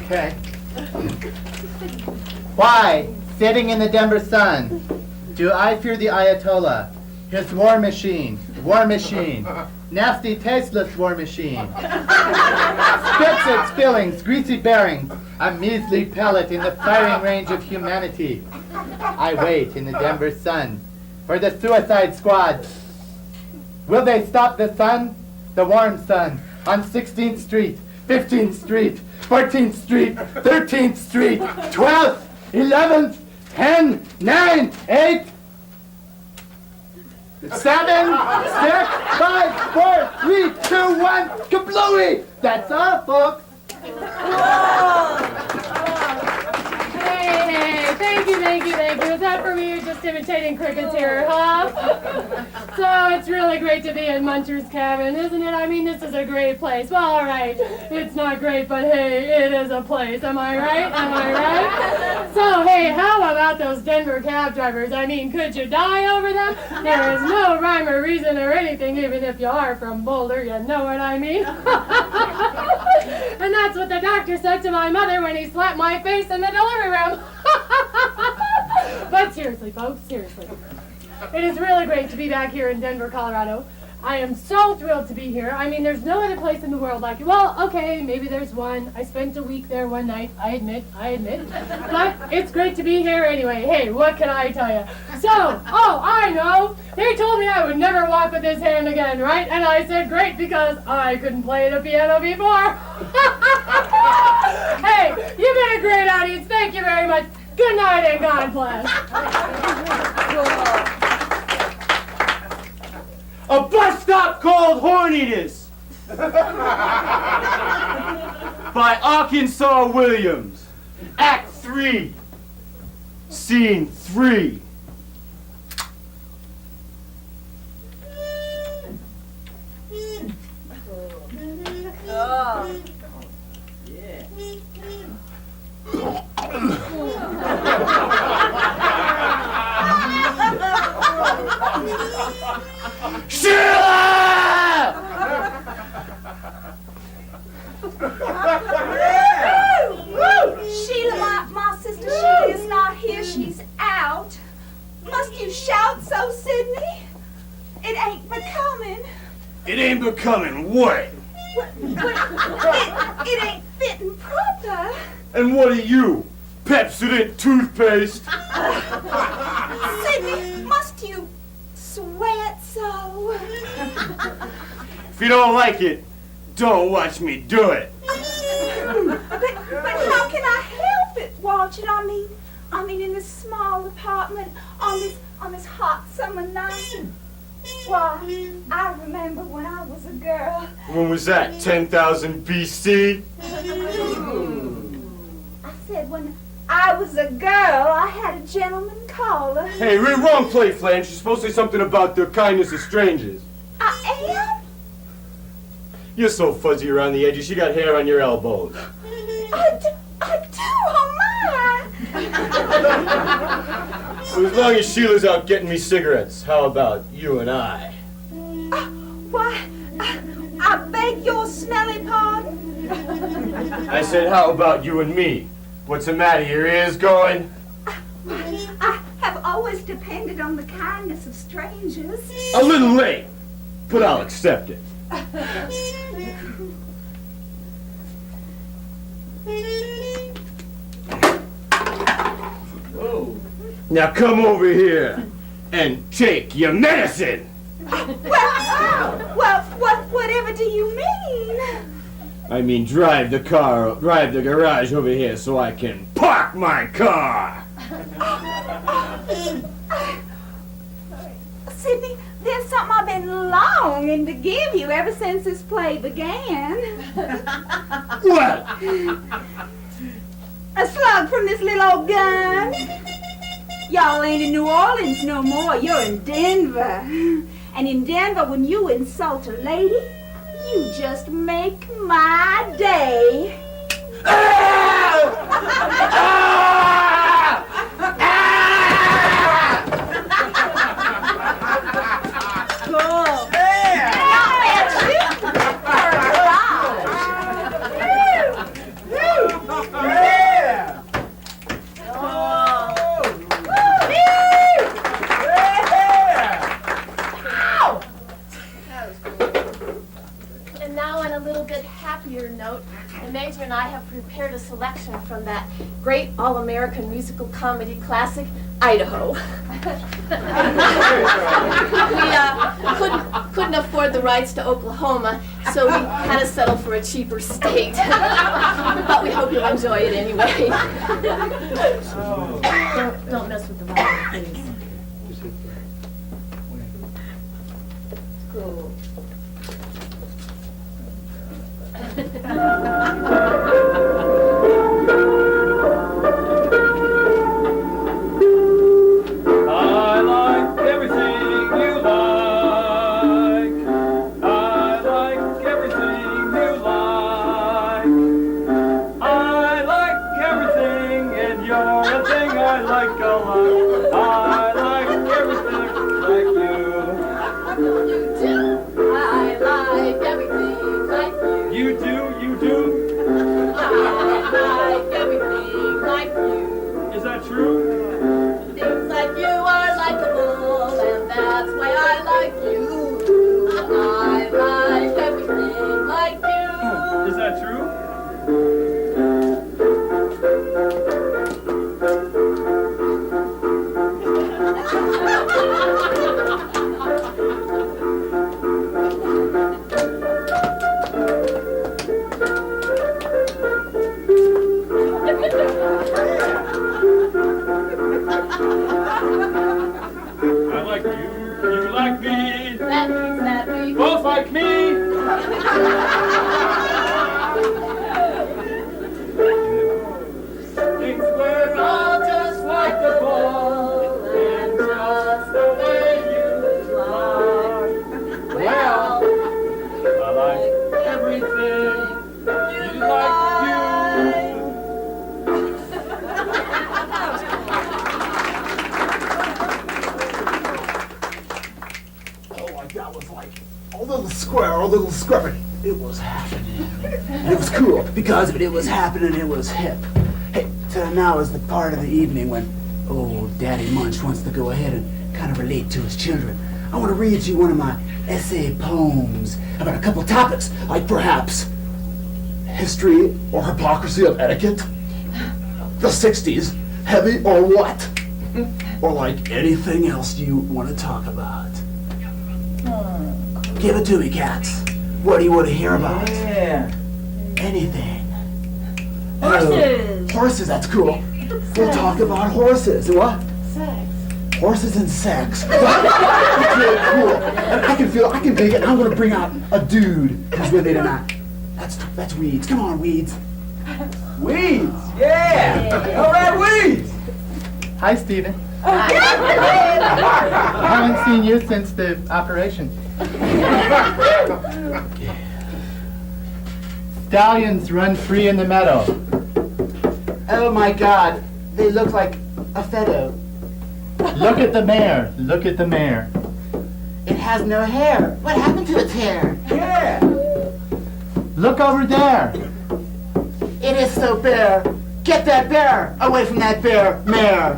Speaker 15: Okay. Why, sitting in the Denver sun, do I fear the Ayatollah, his war machine, nasty, tasteless war machine, spits its fillings, greasy bearings, a measly pellet in the firing range of humanity. I wait in the Denver sun for the suicide squad. Will they stop the sun, the warm sun, on 16th Street, 15th Street, 14th Street, 13th Street, 12th, 11th, 10, 9, 8, 7, 6, 5, 4, 3, 2, 1, kablooey! That's all, folks.
Speaker 13: Hey, thank you. Is that for me or just imitating crickets here, huh? So it's really great to be at Muncher's Cabin, isn't it? I mean, this is a great place. Well, all right, it's not great, but hey, it is a place. Am I right? So, hey, how about those Denver cab drivers? I mean, could you die over them? There is no rhyme or reason or anything, even if you are from Boulder, you know what I mean? And that's what the doctor said to my mother when he slapped my face in the delivery room. But seriously, folks, seriously. It is really great to be back here in Denver, Colorado. I am so thrilled to be here. I mean, there's no other place in the world like it. Well, okay, maybe there's one. I spent a week there one night, I admit. But it's great to be here anyway. Hey, what can I tell you? So, I know. They told me I would never walk with this hand again, right? And I said, great, because I couldn't play the piano before. Hey, you've been a great audience. Thank you very much. Good night and God bless.
Speaker 2: A bus stop called Horneaters by Arkansas Williams. Act 3, Scene 3.
Speaker 4: Oh.
Speaker 2: Sheila!
Speaker 1: Sheila, my sister Sheila is not here. She's out. Must you shout so, Sidney? It ain't becoming.
Speaker 2: It ain't becoming what?
Speaker 1: It ain't fitting proper.
Speaker 2: And what are you? Pepsodent toothpaste?
Speaker 1: Sidney, must you sweat so?
Speaker 2: If you don't like it, don't watch me do it.
Speaker 1: But how can I help it, Walter? I mean, in this small apartment on this hot summer night. Why, I remember when I was a girl.
Speaker 2: When was that? 10,000 BC?
Speaker 1: I said when I was a girl, I had a gentleman caller.
Speaker 2: Hey, wrong play, Flange. You're supposed to say something about the kindness of strangers.
Speaker 1: I am?
Speaker 2: You're so fuzzy around the edges, you got hair on your elbows.
Speaker 1: I do, oh my!
Speaker 2: So as long as Sheila's out getting me cigarettes, how about you and I?
Speaker 1: Why, I beg your smelly pardon?
Speaker 2: I said, how about you and me? What's the matter, your ears going?
Speaker 1: I have always depended on the kindness of strangers.
Speaker 2: A little late, but I'll accept it.
Speaker 12: Whoa.
Speaker 2: Now come over here and take your medicine.
Speaker 1: Well, whatever do you mean?
Speaker 2: I mean, drive the garage over here so I can park my car.
Speaker 1: Sidney, there's something I've been longing to give you ever since this play began.
Speaker 2: What?
Speaker 1: A slug from this little old gun. Y'all ain't in New Orleans no more. You're in Denver. And in Denver, when you insult a lady, you just make my day. Cool.
Speaker 7: And now on a little bit happier note, the Major and I have prepared a selection from that great all-American musical comedy classic, Idaho. We couldn't afford the rights to Oklahoma, so we had to settle for a cheaper state. But we hope you'll enjoy it anyway. Don't mess with the violin, please. Cool.
Speaker 10: I like everything you like. I like everything you like. I like everything, and you're a thing I like a lot. I like everything like you.
Speaker 7: You do. I like everything like you.
Speaker 10: You do, you do.
Speaker 7: I like everything like you.
Speaker 10: Is that true?
Speaker 7: Things like you are likable, and that's why I like you. I like everything like you.
Speaker 10: Is that true? I like you, you like me.
Speaker 7: That means that we
Speaker 10: Both like me.
Speaker 7: Things were all just like the ball, and just the way you like. Well,
Speaker 10: I like everything. You like you.
Speaker 3: Oh, like that was like a little square. It was happening. And it was cool because of it. It was happening. It was hip. Hey, so now is the part of the evening when old Daddy Munch wants to go ahead and kind of relate to his children. I want to read you one of my essay poems about a couple topics, like perhaps history or hypocrisy of etiquette, the 60s, heavy or what, or like anything else you want to talk about. Give it to me, cats. What do you want to hear about?
Speaker 12: Yeah.
Speaker 3: Anything.
Speaker 4: Horses.
Speaker 3: Horses, that's cool. We'll talk about horses. What?
Speaker 4: Sex.
Speaker 3: Horses and sex. That's really cool. And I can dig it. I'm gonna bring out a dude who's with me tonight. That's Weeds. Come on, Weeds.
Speaker 12: Weeds! Yeah! All right, Weeds!
Speaker 15: Hi, Stephen. I haven't seen you since the operation. Stallions run free in the meadow.
Speaker 3: Oh my God, they look like a feather.
Speaker 15: Look at the mare. Look at the mare.
Speaker 11: It has no hair. What happened to its hair?
Speaker 12: Yeah!
Speaker 15: Look over there.
Speaker 11: It is so bare. Get that bear away from that bear mare.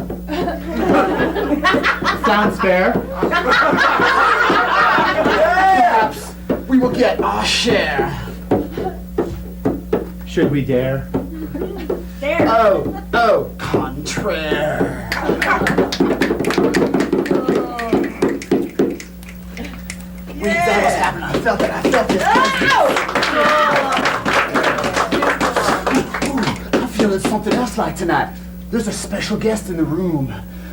Speaker 15: Sounds fair.
Speaker 3: Perhaps we will get our share.
Speaker 15: Should we dare?
Speaker 4: There.
Speaker 3: Oh, contraire. Weeds, that was happening. I felt it. feeling something else like tonight. There's a special guest in the room.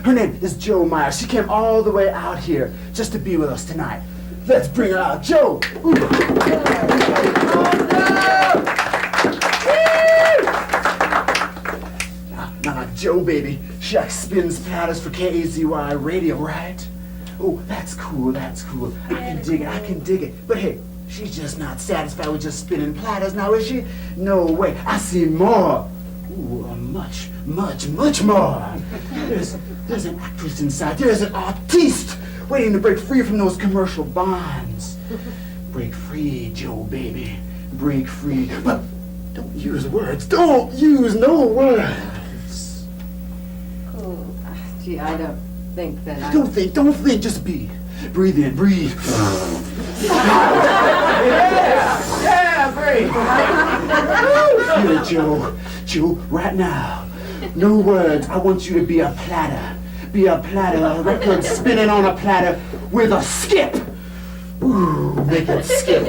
Speaker 3: Her name is Jo Myers. She came all the way out here just to be with us tonight. Let's bring her out. Jo! Ooh. Now, Jo, baby, she spins platters for KAZY radio, right? Oh, that's cool, that's cool. I can dig it. But hey, she's just not satisfied with just spinning platters now, is she? No way, I see more. Ooh, much more. There's an actress inside. There's an artiste waiting to break free from those commercial bonds. Break free, Jo, baby. Break free. But don't use words. Don't use no words.
Speaker 14: Oh, gee, I don't think that I...
Speaker 3: Don't think. Just be. Breathe in, breathe. Yeah, breathe. Here, Jo. Jo, right now. No words. I want you to be a platter. Be a platter, a record spinning on a platter with a skip. Ooh, make it skip.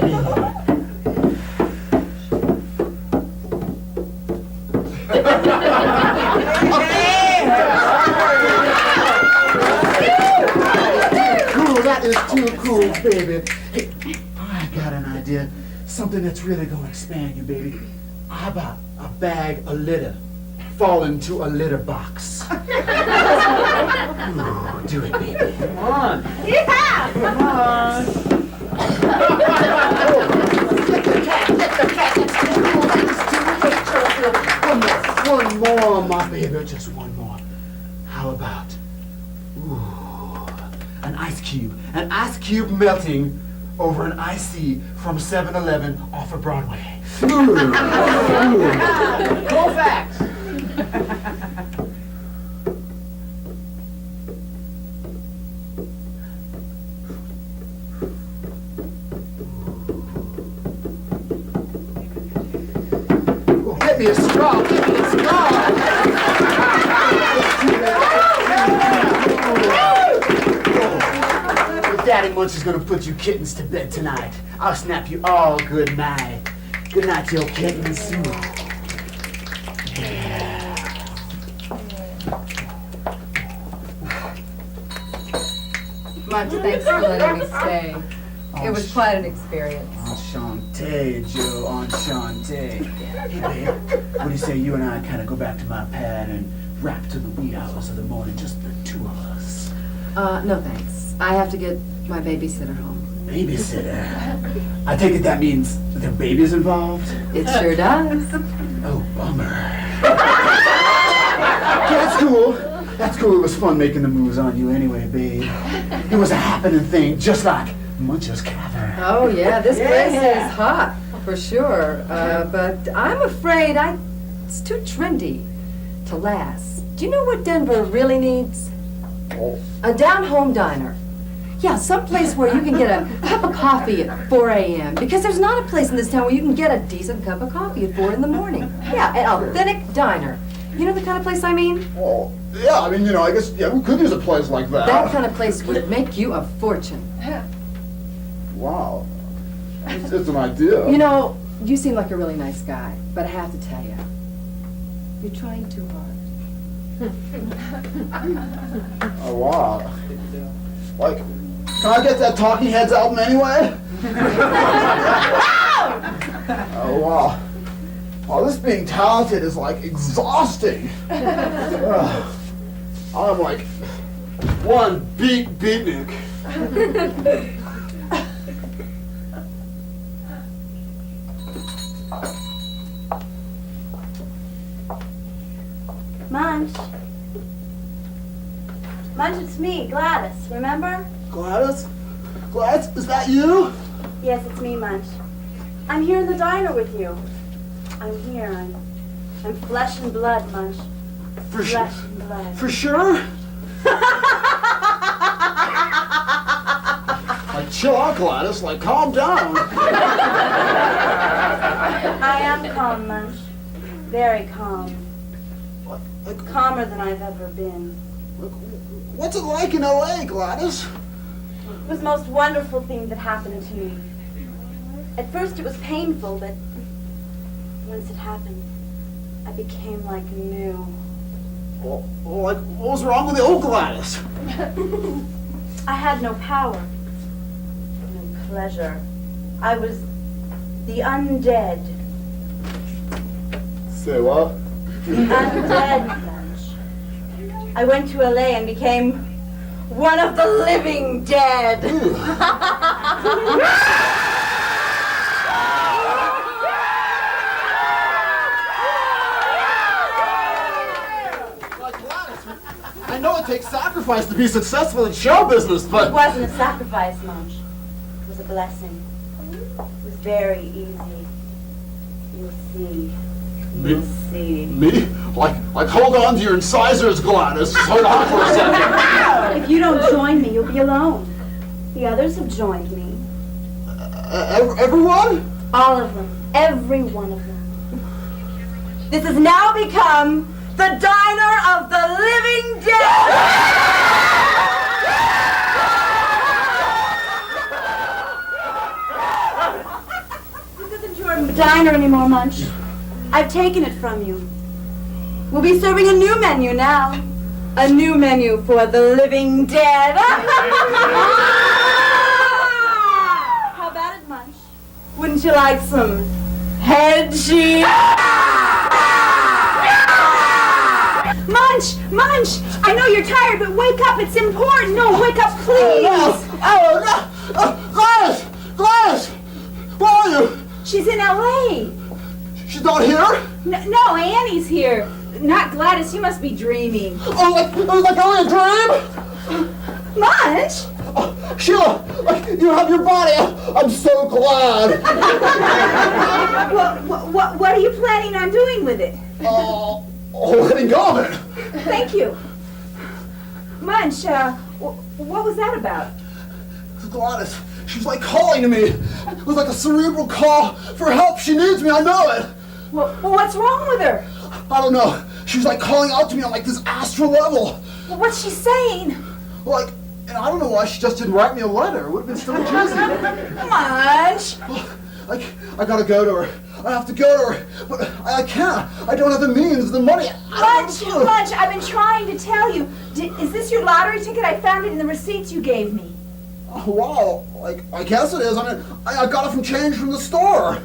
Speaker 3: Cool, that is too cool, baby. Hey, I got an idea. Something that's really gonna expand you, baby. How about a bag of litter? Fall into a litter box. Ooh, do it, baby. Come on.
Speaker 7: Yeah!
Speaker 3: Come on. Get the cat. One more, my baby. Just one more. How about, an ice cube. An ice cube melting over an icy from 7-Eleven off of Broadway.
Speaker 11: Colfax.
Speaker 3: Get me a straw. Daddy Munch is gonna put you kittens to bed tonight. I'll snap you all good night. Good night to your kittens. Yeah.
Speaker 14: Munch, thanks for letting me stay. It was quite an experience.
Speaker 3: Enchanté, Jo, enchanté. Hey, babe, what do you say you and I kind of go back to my pad and rap to the wee hours of the morning, just the two of us?
Speaker 14: No thanks. I have to get my babysitter home.
Speaker 3: Babysitter? I take it that means the baby's involved?
Speaker 14: It sure does.
Speaker 3: Oh, bummer. That's cool. That's cool. It was fun making the moves on you anyway, babe. It was a happening thing, just like Munch's Cavern.
Speaker 14: Oh yeah, this place is hot, for sure. But I'm afraid it's too trendy to last. Do you know what Denver really needs? A down-home diner. Yeah, someplace where you can get a cup of coffee at 4 a.m. Because there's not a place in this town where you can get a decent cup of coffee at 4 in the morning. Yeah, an authentic diner. You know the kind of place I mean?
Speaker 3: Oh, yeah, I mean, I guess, we could use a place like that.
Speaker 14: That kind of place would make you a fortune.
Speaker 3: Wow. It's an idea.
Speaker 14: You seem like a really nice guy, but I have to tell you, you're trying too hard.
Speaker 3: Oh, wow. Like, can I get that Talking Heads album anyway? Oh, wow. Wow, this being talented is, like, exhausting. I'm like, one beatnik.
Speaker 16: Munch, it's me, Gladys, remember?
Speaker 3: Gladys? Gladys, is that you?
Speaker 16: Yes, it's me, Munch. I'm here in the diner with you. I'm here. I'm flesh and blood, Munch. Flesh and blood.
Speaker 3: For sure? Like, chill out, Gladys. Like, calm down.
Speaker 16: I am calm, Munch. Very calm. Calmer than I've ever been.
Speaker 3: What's it like in L.A., Gladys?
Speaker 16: It was the most wonderful thing that happened to me. At first it was painful, but once it happened, I became like new.
Speaker 3: Well, like, what was wrong with the old Gladys?
Speaker 16: I had no power, no pleasure. I was the undead.
Speaker 3: Say what?
Speaker 16: Undead, Munch. I went to LA and became one of the living dead.
Speaker 3: I know it takes sacrifice to be successful in show business, but...
Speaker 16: It wasn't a sacrifice, Munch. It was a blessing. It was very easy. You'll see. You'll see.
Speaker 3: Me? Like hold on to your incisors, Gladys. Just hold on for a second.
Speaker 16: If you don't join me, you'll be alone. The others have joined me.
Speaker 3: Everyone?
Speaker 16: All of them. Every one of them. This has now become the Diner of the Living Dead! This isn't your diner anymore, Munch. I've taken it from you. We'll be serving a new menu now. A new menu for the living dead. How about it, Munch? Wouldn't you like some head cheese?
Speaker 1: Munch! Munch! I know you're tired, but wake up. It's important. No, wake up, please.
Speaker 3: Oh, no. Gladys! Gladys! Where are you?
Speaker 1: She's in L.A.
Speaker 3: She's not here?
Speaker 1: No, Annie's here. Not Gladys. You must be dreaming.
Speaker 3: Oh, like only a dream?
Speaker 1: Munch!
Speaker 3: Oh, Sheila, like, you have your body. I'm so glad.
Speaker 1: What are you planning on doing with it?
Speaker 3: Letting go of it.
Speaker 1: Thank you. Munch, what was that about?
Speaker 3: Gladys, she was like calling to me. It was like a cerebral call for help. She needs me, I know it.
Speaker 1: Well, what's wrong with her?
Speaker 3: I don't know. She was like calling out to me on like this astral level.
Speaker 1: Well, what's she saying?
Speaker 3: Like, and I don't know why she just didn't write me a letter. It would have been so easy.
Speaker 1: Munch!
Speaker 3: Like, I gotta go to her. I have to go to her, but I can't. I don't have the means, the money.
Speaker 1: Munch, I've been trying to tell you. Is this your lottery ticket? I found it in the receipts you gave me.
Speaker 3: Oh, wow. Like, I guess it is. I mean, I got it from change from the store.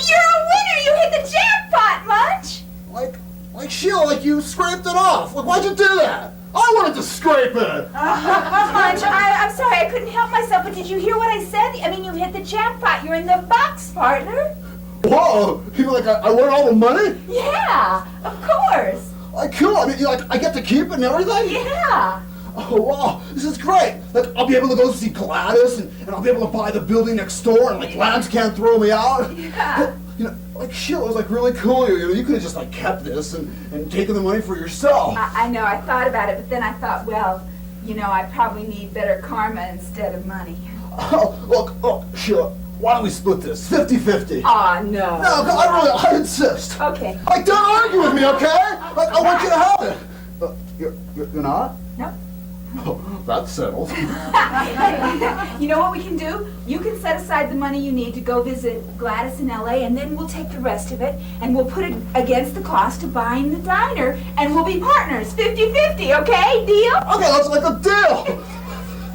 Speaker 1: You're a winner! You hit the jackpot, Munch!
Speaker 3: Like Sheila, like you scraped it off. Like, why'd you do that? I wanted to scrape it.
Speaker 1: Munch, I'm sorry, I couldn't help myself, but did you hear what I said? I mean, you hit the jackpot. You're in the box, partner.
Speaker 3: Whoa! You mean like I won all the money?
Speaker 1: Yeah, of course.
Speaker 3: Like, cool. I mean, I get to keep it and everything?
Speaker 1: Yeah.
Speaker 3: Oh, wow. This is great. Like, I'll be able to go see Gladys, and I'll be able to buy the building next door, and, like, Lance can't throw me out.
Speaker 1: Yeah.
Speaker 3: You know, like, shit, it was, like, really cool. You know, you could have just, like, kept this and taken the money for yourself.
Speaker 1: I know, I thought about it, but then I thought, well, you know, I probably need better karma instead of money.
Speaker 3: Oh, look, Sheila, why don't we split this? 50-50.
Speaker 1: Aw, no.
Speaker 3: No, I insist.
Speaker 1: Okay.
Speaker 3: Like, don't argue with me, okay? Like, I want you to have it. You're not?
Speaker 1: No.
Speaker 3: Oh, that's settled.
Speaker 1: You know what we can do? You can set aside the money you need to go visit Gladys in L.A., and then we'll take the rest of it, and we'll put it against the cost of buying the diner, and we'll be partners, 50-50, okay? Deal?
Speaker 3: Okay, that's like a deal.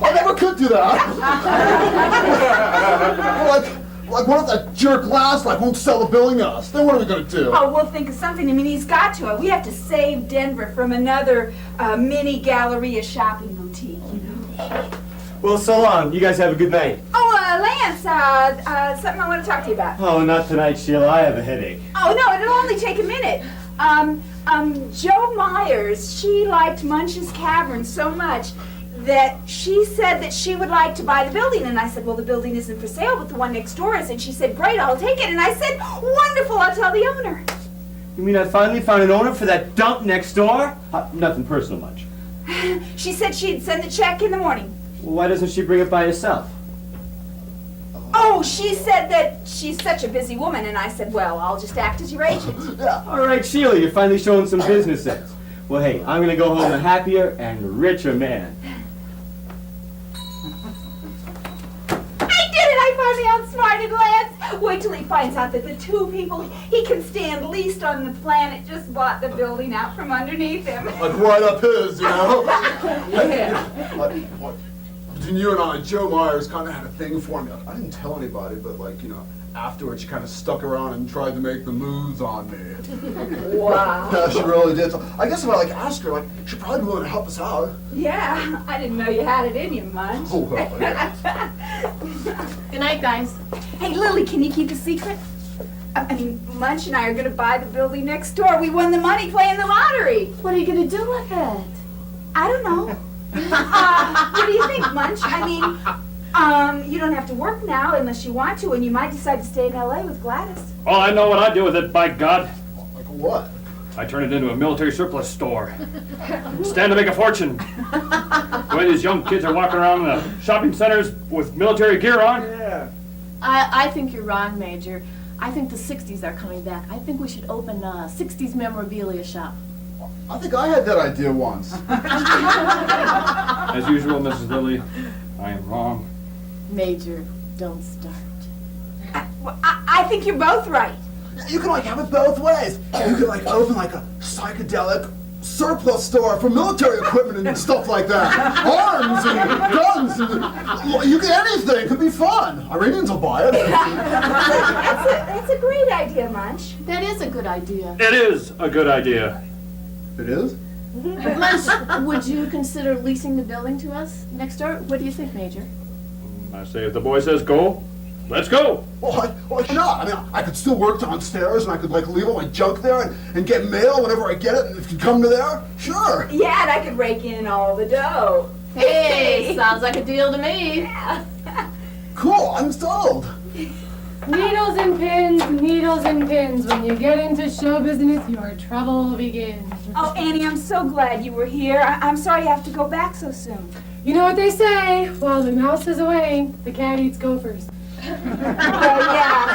Speaker 3: I never could do that. Like, what if that jerk Lance won't sell the building to us? Then what are we gonna do?
Speaker 1: Oh, we'll think of something. I mean, he's got to. We have to save Denver from another mini Galleria shopping boutique, you know.
Speaker 2: Well, so long. You guys have a good night.
Speaker 1: Oh, Lance, something I want to talk to you about.
Speaker 2: Oh, not tonight, Sheila. I have a headache.
Speaker 1: Oh, no, it'll only take a minute. Jo Myers, she liked Munch's Cavern so much that she said that she would like to buy the building. And I said, well, the building isn't for sale, but the one next door is. And she said, great, I'll take it. And I said, wonderful, I'll tell the owner.
Speaker 2: You mean I finally found an owner for that dump next door? Nothing personal much.
Speaker 1: She said she'd send the check in the morning.
Speaker 2: Well, why doesn't she bring it by herself?
Speaker 1: Oh, she said that she's such a busy woman. And I said, well, I'll just act as your agent.
Speaker 2: All right, Sheila, you're finally showing some business sense. Well, hey, I'm going to go home a happier and richer man.
Speaker 1: I did it! I finally outsmarted Lance! Wait till he finds out that the two people he can stand least on the planet just bought the building out from underneath him.
Speaker 3: Like right up his, you know?
Speaker 1: Yeah.
Speaker 3: Between you and I, Jo Myers kind of had a thing for me. I didn't tell anybody, but like, you know, afterwards she kind of stuck around and tried to make the moves on me.
Speaker 1: Wow.
Speaker 3: Yeah, she really did. So I guess if I like ask her, like, she'd probably be willing to help us out.
Speaker 1: Yeah, I didn't know you had it in you, Munch.
Speaker 3: Oh, well, yeah.
Speaker 7: Good night, guys.
Speaker 1: Hey, Lily, can you keep a secret? I mean, Munch and I are going to buy the building next door. We won the money playing the lottery.
Speaker 7: What are you going to do with it?
Speaker 1: I don't know. What do you think, Munch? I mean, you don't have to work now unless you want to, and you might decide to stay in L.A. with Gladys.
Speaker 8: Oh, I know what I'd do with it, by God.
Speaker 3: Like what?
Speaker 8: I turn it into a military surplus store. Stand to make a fortune. The way these young kids are walking around the shopping centers with military gear on.
Speaker 6: Yeah.
Speaker 7: I think you're wrong, Major. I think the 60s are coming back. I think we should open a 60s memorabilia shop.
Speaker 3: I think I had that idea once.
Speaker 8: As usual, Mrs. Lilly, I am wrong.
Speaker 7: Major, don't start.
Speaker 1: I think you're both right.
Speaker 3: You can like have it both ways. You could like open like a psychedelic surplus store for military equipment and stuff like that. Arms and guns and you can anything. It could be fun. Iranians will buy it.
Speaker 1: That's a great idea, Munch.
Speaker 7: That is a good idea.
Speaker 8: It is a good idea.
Speaker 3: It is?
Speaker 7: Munch, would you consider leasing the building to us next door? What do you think, Major?
Speaker 8: I say if the boy says go, let's go.
Speaker 3: Well, why not? I mean, I could still work downstairs and I could like leave all my junk there and get mail whenever I get it and it could come to there. Sure.
Speaker 1: Yeah, and I could rake in all the dough.
Speaker 7: Hey, sounds like a deal to me.
Speaker 1: Yeah.
Speaker 3: Cool, I'm sold.
Speaker 13: Needles and pins, when you get into show business, your trouble begins.
Speaker 1: Oh, Annie, I'm so glad you were here. I'm sorry you have to go back so soon.
Speaker 13: You know what they say, while the mouse is away, the cat eats gophers.
Speaker 1: Yeah.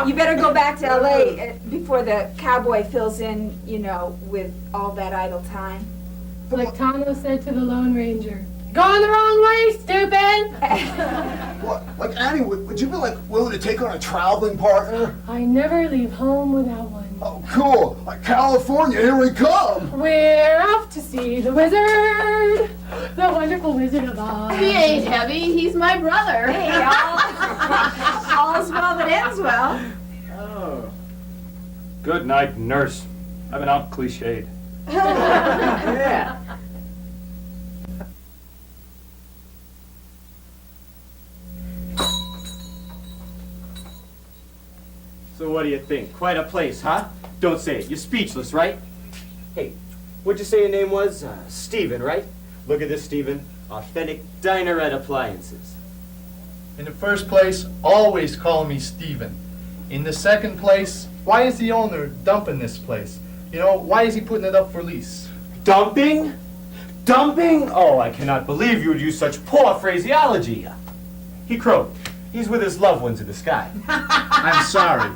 Speaker 1: You better go back to L.A. Before the cowboy fills in, you know, with all that idle time.
Speaker 13: Like Tano said to the Lone Ranger, going the wrong way, stupid!
Speaker 3: What? Like Annie, would you be like willing to take on a traveling partner?
Speaker 13: I never leave home without one.
Speaker 3: Oh, cool. Like California, here we come.
Speaker 13: We're off to see the wizard, the wonderful Wizard of Oz.
Speaker 7: He ain't heavy, he's my brother.
Speaker 1: Hey, all's well that ends well.
Speaker 6: Oh.
Speaker 8: Good night, nurse. I've been out cliched.
Speaker 6: Yeah.
Speaker 2: So what do you think? Quite a place, huh? Don't say it. You're speechless, right? Hey, what'd you say your name was? Steven, right? Look at this, Steven. Authentic dineret appliances.
Speaker 15: In the first place, always call me Steven. In the second place, why is the owner dumping this place? You know, why is he putting it up for lease?
Speaker 2: Dumping? Dumping? Oh, I cannot believe you would use such poor phraseology. He crowed. He's with his loved ones in the sky.
Speaker 15: I'm sorry.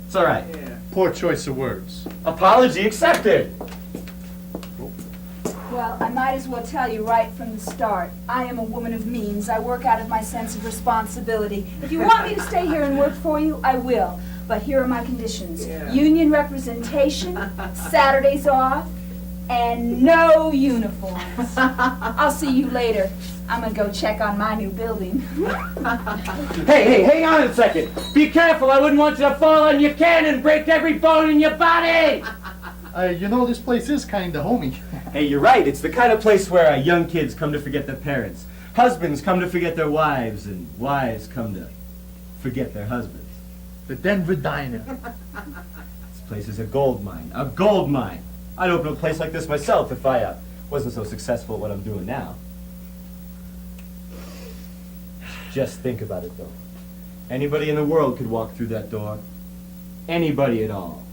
Speaker 2: It's all right.
Speaker 6: Yeah.
Speaker 15: Poor choice of words.
Speaker 2: Apology accepted.
Speaker 1: Well, I might as well tell you right from the start. I am a woman of means. I work out of my sense of responsibility. If you want me to stay here and work for you, I will. But here are my conditions.
Speaker 6: Yeah.
Speaker 1: Union representation, Saturdays off, and no uniforms. I'll see you later. I'm gonna go check on my new building.
Speaker 2: Hey, hang on a second. Be careful. I wouldn't want you to fall on your cannon and break every bone in your body.
Speaker 15: You know, this place is kinda homey.
Speaker 2: Hey, you're right. It's the kind of place where young kids come to forget their parents. Husbands come to forget their wives, and wives come to forget their husbands.
Speaker 15: The Denver Diner.
Speaker 2: This place is a gold mine. A gold mine. I'd open a place like this myself if I wasn't so successful at what I'm doing now. Just think about it, though. Anybody in the world could walk through that door. Anybody at all.